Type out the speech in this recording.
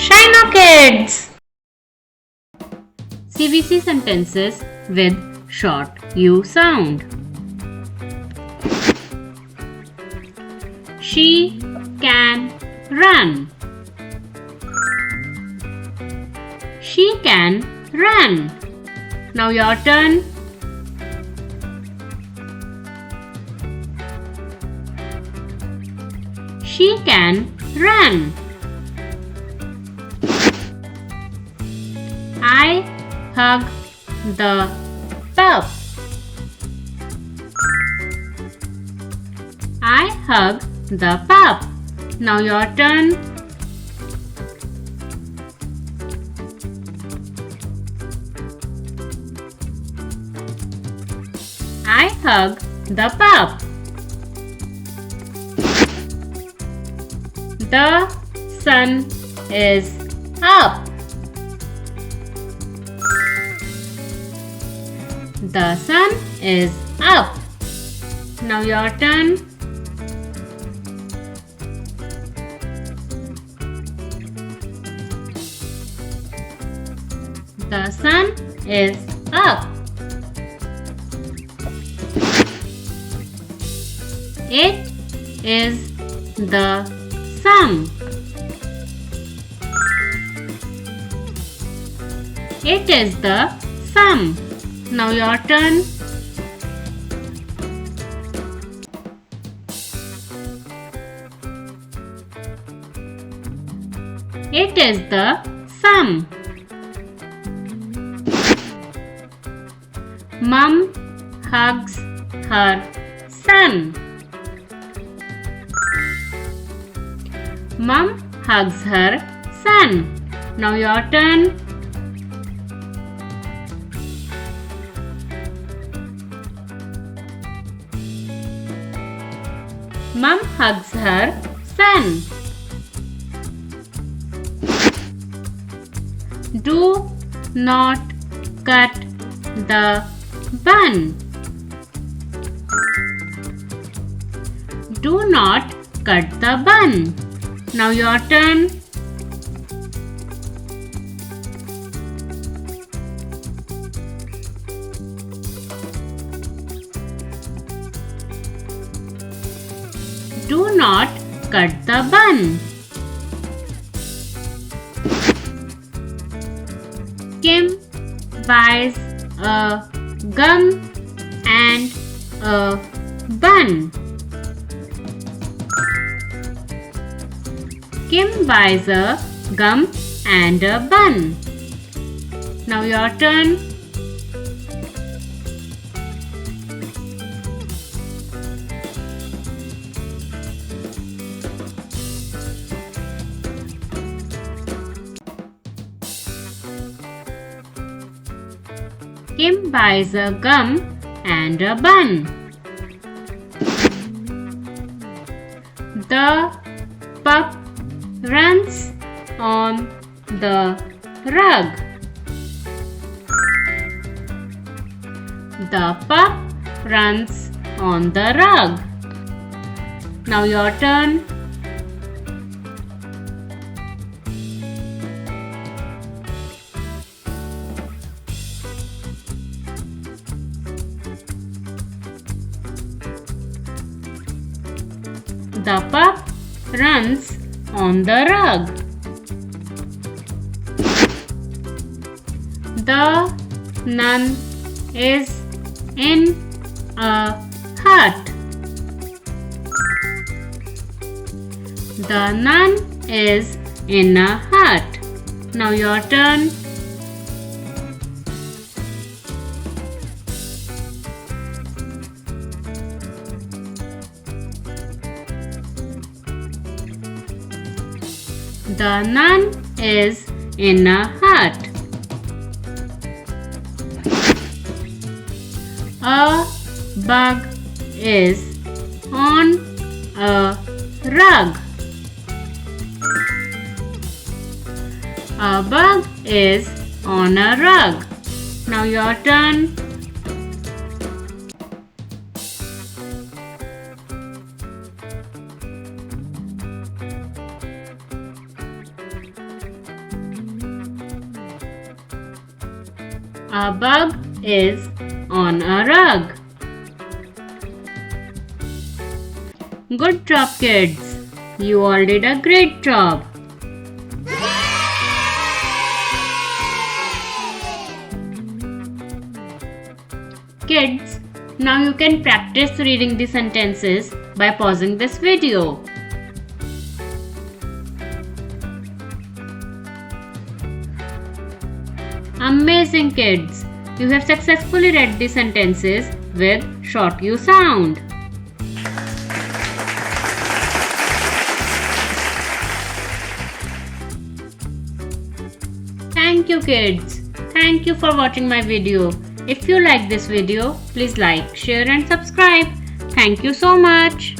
Shino Kids! CVC sentences with short U sound. She can run. She can run. Now your turn. She can run. I hug the pup. I hug the pup. Now your turn. I hug the pup. The sun is up. The sun is up. Now your turn. The sun is up. It is the sun. It is the sun. Now your turn. It is the sun. Mom hugs her son. Mom hugs her son. Now your turn. Mom hugs her son. Do not cut the bun. Do not cut the bun. Now your turn. Do not cut the bun. Kim buys a gum and a bun. Kim buys a gum and a bun. Now your turn. Kim buys a gum and a bun. The pup runs on the rug. The pup runs on the rug. Now your turn. The pup runs on the rug. The nun is in a hut. The nun is in a hut. Now your turn. The nun is in a hut. A bug is on a rug. A bug is on a rug. Now your turn. A bug is on a rug. Good job, kids. You all did a great job. Kids, now you can practice reading the sentences by pausing this video. Amazing, kids! You have successfully read the sentences with short U sound. Thank you, kids. Thank you for watching my video. If you like this video, please like, share and subscribe. Thank you so much.